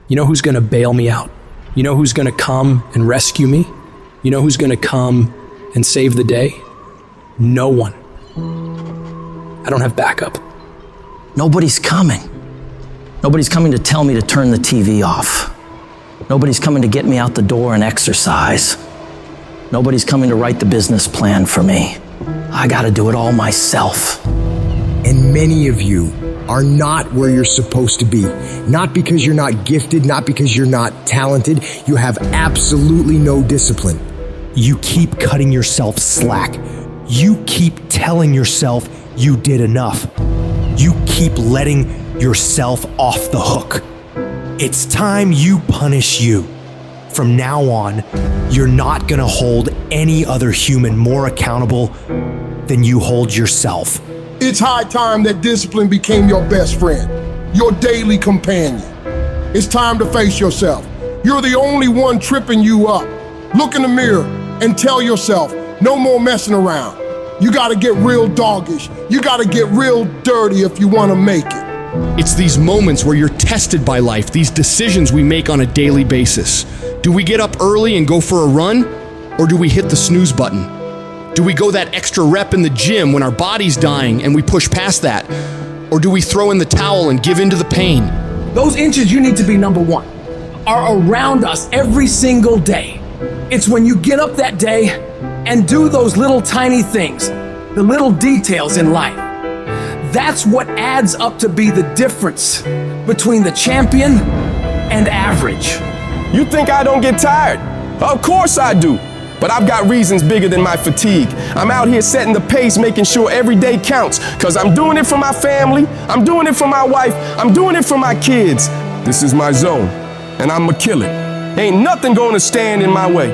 You know who's gonna bail me out? You know who's gonna come and rescue me? You know who's gonna come and save the day? No one. I don't have backup. Nobody's coming. Nobody's coming to tell me to turn the TV off. Nobody's coming to get me out the door and exercise. Nobody's coming to write the business plan for me. I gotta do it all myself. And many of you are not where you're supposed to be. Not because you're not gifted, not because you're not talented. You have absolutely no discipline. You keep cutting yourself slack. You keep telling yourself you did enough. You keep letting yourself off the hook. It's time you punish you. From now on, you're not gonna hold any other human more accountable than you hold yourself. It's high time that discipline became your best friend, your daily companion. It's time to face yourself. You're the only one tripping you up. Look in the mirror and tell yourself, no more messing around. You gotta get real doggish. You gotta get real dirty if you wanna make it. It's these moments where you're tested by life, these decisions we make on a daily basis. Do we get up early and go for a run? Or do we hit the snooze button? Do we go that extra rep in the gym when our body's dying and we push past that? Or do we throw in the towel and give in to the pain? Those inches you need to be number one are around us every single day. It's when you get up that day and do those little tiny things, the little details in life. That's what adds up to be the difference between the champion and average. You think I don't get tired? Of course I do. But I've got reasons bigger than my fatigue. I'm out here setting the pace, making sure every day counts. Cause I'm doing it for my family, I'm doing it for my wife, I'm doing it for my kids. This is my zone, and I'ma kill it. Ain't nothing gonna stand in my way.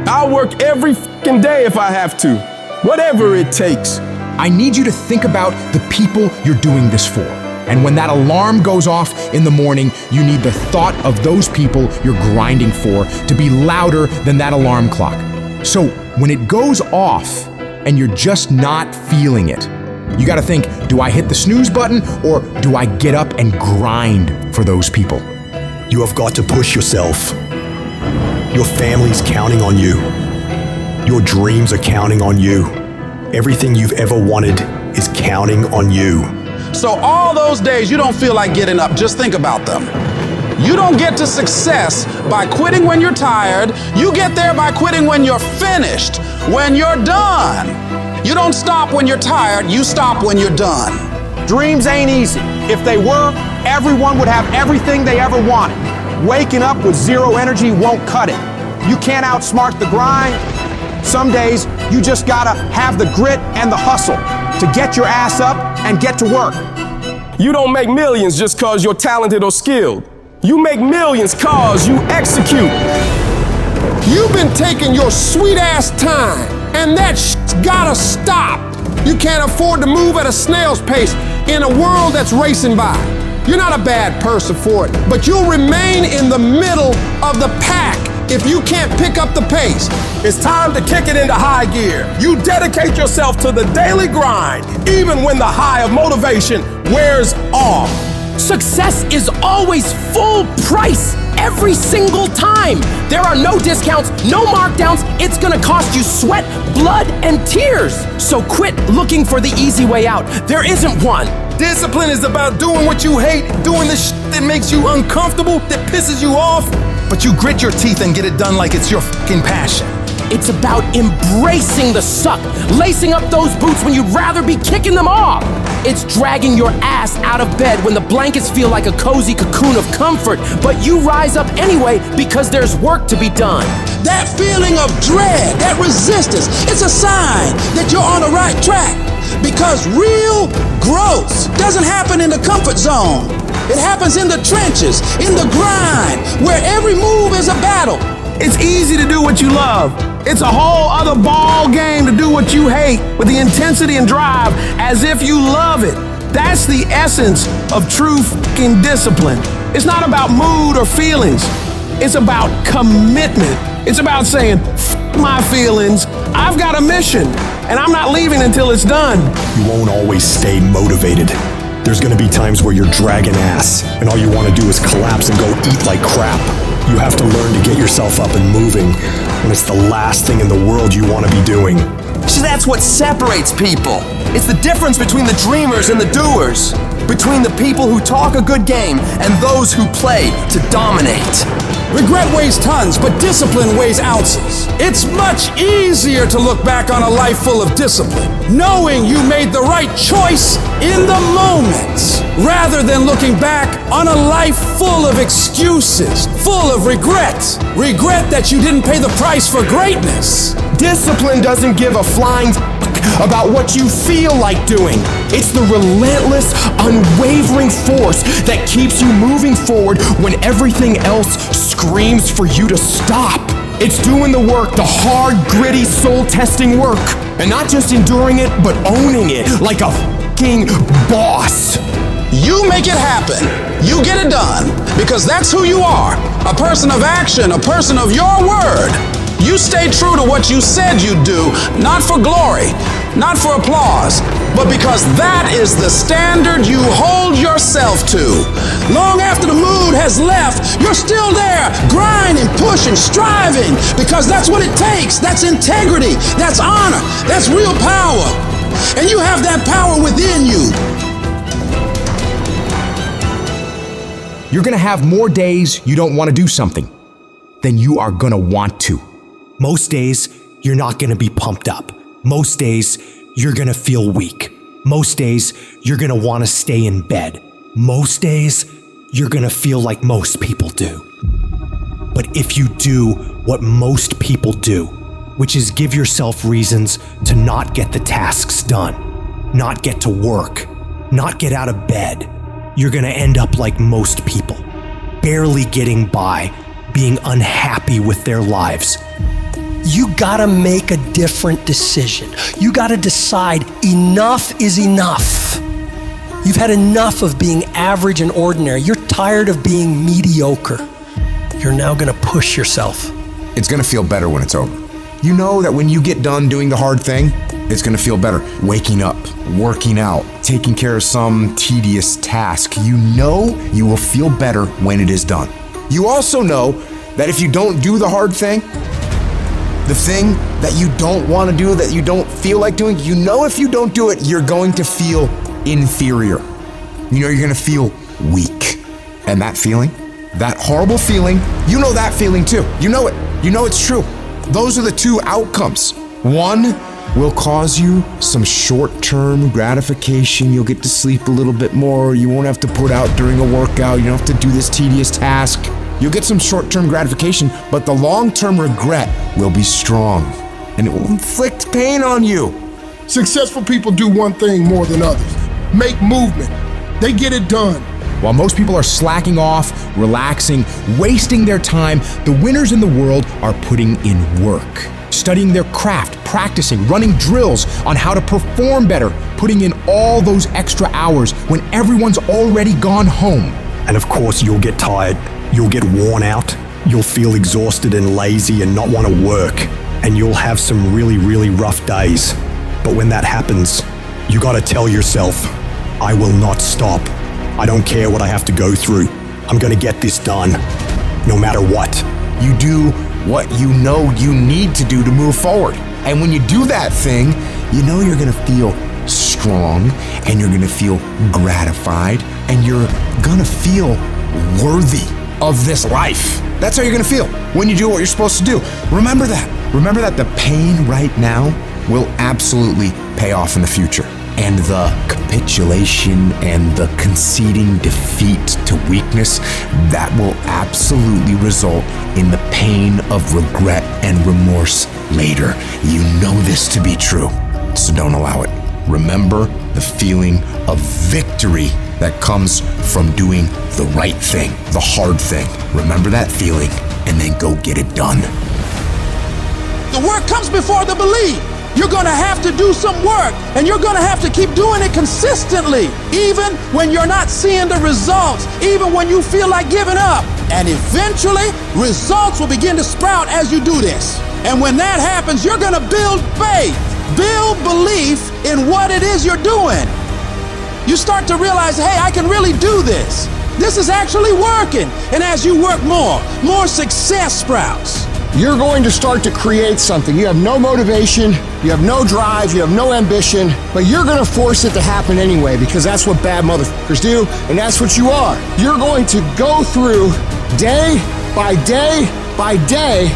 I'll work every fucking day if I have to, whatever it takes. I need you to think about the people you're doing this for. And when that alarm goes off in the morning, you need the thought of those people you're grinding for to be louder than that alarm clock. So when it goes off and you're just not feeling it, you gotta think, do I hit the snooze button or do I get up and grind for those people? You have got to push yourself. Your family's counting on you. Your dreams are counting on you. Everything you've ever wanted is counting on you. So all those days you don't feel like getting up, just think about them. You don't get to success by quitting when you're tired. You get there by quitting when you're finished, when you're done. You don't stop when you're tired, you stop when you're done. Dreams ain't easy. If they were, everyone would have everything they ever wanted. Waking up with zero energy won't cut it. You can't outsmart the grind. Some days, you just gotta have the grit and the hustle to get your ass up and get to work. You don't make millions just cause you're talented or skilled. You make millions cause you execute. You've been taking your sweet ass time, and that shit's gotta stop. You can't afford to move at a snail's pace in a world that's racing by. You're not a bad person for it, but you'll remain in the middle of the pack if you can't pick up the pace. It's time to kick it into high gear. You dedicate yourself to the daily grind, even when the high of motivation wears off. Success is always full price every single time. There are no discounts, no markdowns. It's gonna cost you sweat, blood, and tears. So quit looking for the easy way out. There isn't one. Discipline is about doing what you hate, doing the shit that makes you uncomfortable, that pisses you off, but you grit your teeth and get it done like it's your fucking passion. It's about embracing the suck, lacing up those boots when you'd rather be kicking them off. It's dragging your ass out of bed when the blankets feel like a cozy cocoon of comfort, but you rise up anyway because there's work to be done. That feeling of dread, that resistance, it's a sign that you're on the right track. Because real growth doesn't happen in the comfort zone. It happens in the trenches, in the grind, where every move is a battle. It's easy to do what you love. It's a whole other ball game to do what you hate with the intensity and drive as if you love it. That's the essence of true fucking discipline. It's not about mood or feelings. It's about commitment. It's about saying, F my feelings, I've got a mission, and I'm not leaving until it's done. You won't always stay motivated. There's gonna be times where you're dragging ass, and all you wanna do is collapse and go eat like crap. You have to learn to get yourself up and moving when it's the last thing in the world you wanna be doing. See, that's what separates people. It's the difference between the dreamers and the doers. Between the people who talk a good game and those who play to dominate. Regret weighs tons, but discipline weighs ounces. It's much easier to look back on a life full of discipline, knowing you made the right choice in the moment, rather than looking back on a life full of excuses, full of regret. Regret that you didn't pay the price for greatness. Discipline doesn't give a flying about what you feel like doing. It's the relentless, unwavering force that keeps you moving forward when everything else screams for you to stop. It's doing the work, the hard, gritty, soul-testing work. And not just enduring it, but owning it like a fucking boss. You make it happen. You get it done, because that's who you are. A person of action, a person of your word. You stay true to what you said you'd do, not for glory, not for applause, but because that is the standard you hold yourself to. Long after the mood has left, you're still there, grinding, pushing, striving, because that's what it takes. That's integrity, that's honor, that's real power. And you have that power within you. You're gonna have more days you don't wanna do something than you are gonna want to. Most days, you're not gonna be pumped up. Most days, you're gonna feel weak. Most days, you're gonna wanna stay in bed. Most days, you're gonna feel like most people do. But if you do what most people do, which is give yourself reasons to not get the tasks done, not get to work, not get out of bed, you're gonna end up like most people, barely getting by, being unhappy with their lives. You gotta make a different decision. You gotta decide enough is enough. You've had enough of being average and ordinary. You're tired of being mediocre. You're now gonna push yourself. It's gonna feel better when it's over. You know that when you get done doing the hard thing, it's gonna feel better. Waking up, working out, taking care of some tedious task. You know you will feel better when it is done. You also know that if you don't do the hard thing, the thing that you don't want to do, that you don't feel like doing, you know if you don't do it, you're going to feel inferior. You know you're going to feel weak. And that feeling, that horrible feeling, you know that feeling too. You know it. You know it's true. Those are the two outcomes. One will cause you some short-term gratification. You'll get to sleep a little bit more. You won't have to put out during a workout. You don't have to do this tedious task. You'll get some short-term gratification, but the long-term regret will be strong, and it will inflict pain on you. Successful people do one thing more than others: make movement. They get it done. While most people are slacking off, relaxing, wasting their time, the winners in the world are putting in work, studying their craft, practicing, running drills on how to perform better, putting in all those extra hours when everyone's already gone home. And of course, you'll get tired. You'll get worn out, you'll feel exhausted and lazy and not want to work, and you'll have some really, really rough days. But when that happens, you gotta tell yourself, I will not stop. I don't care what I have to go through. I'm gonna get this done, no matter what. You do what you know you need to do to move forward. And when you do that thing, you know you're gonna feel strong, and you're gonna feel gratified, and you're gonna feel worthy of this life. That's how you're gonna feel when you do what you're supposed to do. Remember that. Remember that the pain right now will absolutely pay off in the future. And the capitulation and the conceding defeat to weakness, that will absolutely result in the pain of regret and remorse later. You know this to be true, so don't allow it. Remember the feeling of victory that comes from doing the right thing, the hard thing. Remember that feeling, and then go get it done. The work comes before the belief. You're gonna have to do some work, and you're gonna have to keep doing it consistently, even when you're not seeing the results, even when you feel like giving up. And eventually, results will begin to sprout as you do this. And when that happens, you're gonna build faith, build belief in what it is you're doing. You start to realize, hey, I can really do this. This is actually working. And as you work more success sprouts. You're going to start to create something. You have no motivation, you have no drive, you have no ambition, but you're going to force it to happen anyway because that's what bad motherfuckers do, and that's what you are. You're going to go through day by day by day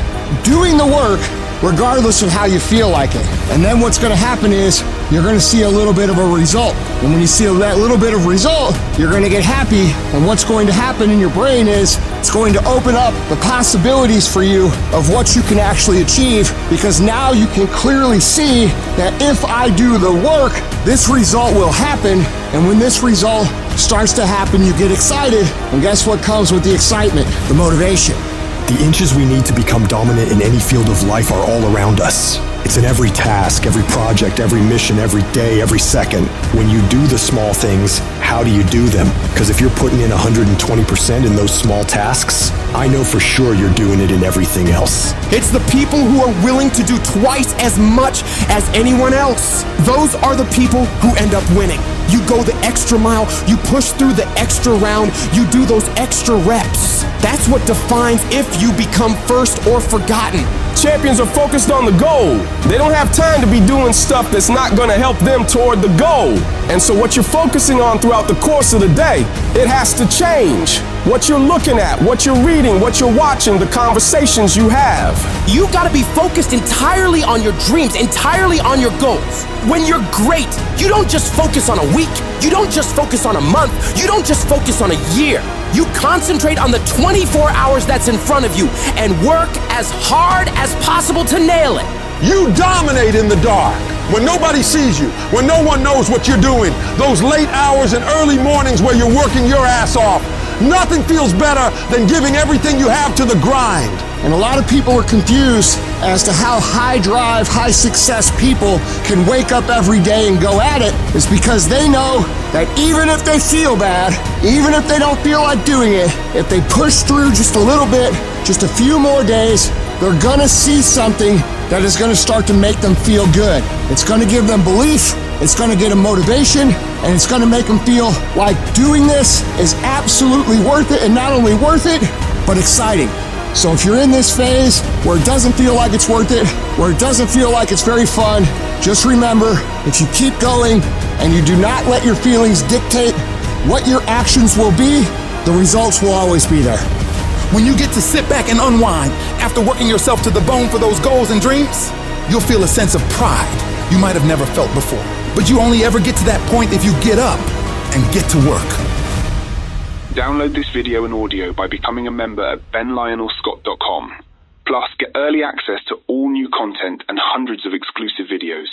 doing the work regardless of how you feel like it. And then what's going to happen is you're going to see a little bit of a result. And when you see that little bit of result, you're going to get happy. And what's going to happen in your brain is it's going to open up the possibilities for you of what you can actually achieve, because now you can clearly see that if I do the work, this result will happen. And when this result starts to happen, you get excited. And guess what comes with the excitement? The motivation. The inches we need to become dominant in any field of life are all around us. It's in every task, every project, every mission, every day, every second. When you do the small things, how do you do them? Because if you're putting in 120% in those small tasks, I know for sure you're doing it in everything else. It's the people who are willing to do twice as much as anyone else. Those are the people who end up winning. You go the extra mile, you push through the extra round, you do those extra reps. That's what defines if you become first or forgotten. Champions are focused on the goal. They don't have time to be doing stuff that's not going to help them toward the goal. And so what you're focusing on throughout the course of the day, it has to change. What you're looking at, what you're reading, what you're watching, the conversations you have. You gotta be focused entirely on your dreams, entirely on your goals. When you're great, you don't just focus on a week, you don't just focus on a month, you don't just focus on a year. You concentrate on the 24 hours that's in front of you and work as hard as possible to nail it. You dominate in the dark. When nobody sees you, when no one knows what you're doing, those late hours and early mornings where you're working your ass off, nothing feels better than giving everything you have to the grind. And a lot of people are confused as to how high drive, high success people can wake up every day and go at it. It's because they know that even if they feel bad, even if they don't feel like doing it, if they push through just a little bit, just a few more days, they're gonna see something that is gonna start to make them feel good. It's gonna give them belief, it's gonna get them motivation, and it's gonna make them feel like doing this is absolutely worth it, and not only worth it, but exciting. So if you're in this phase where it doesn't feel like it's worth it, where it doesn't feel like it's very fun, just remember, if you keep going and you do not let your feelings dictate what your actions will be, the results will always be there. When you get to sit back and unwind after working yourself to the bone for those goals and dreams, you'll feel a sense of pride you might have never felt before. But you only ever get to that point if you get up and get to work. Download this video and audio by becoming a member at benlionelscott.com. Plus, get early access to all new content and hundreds of exclusive videos.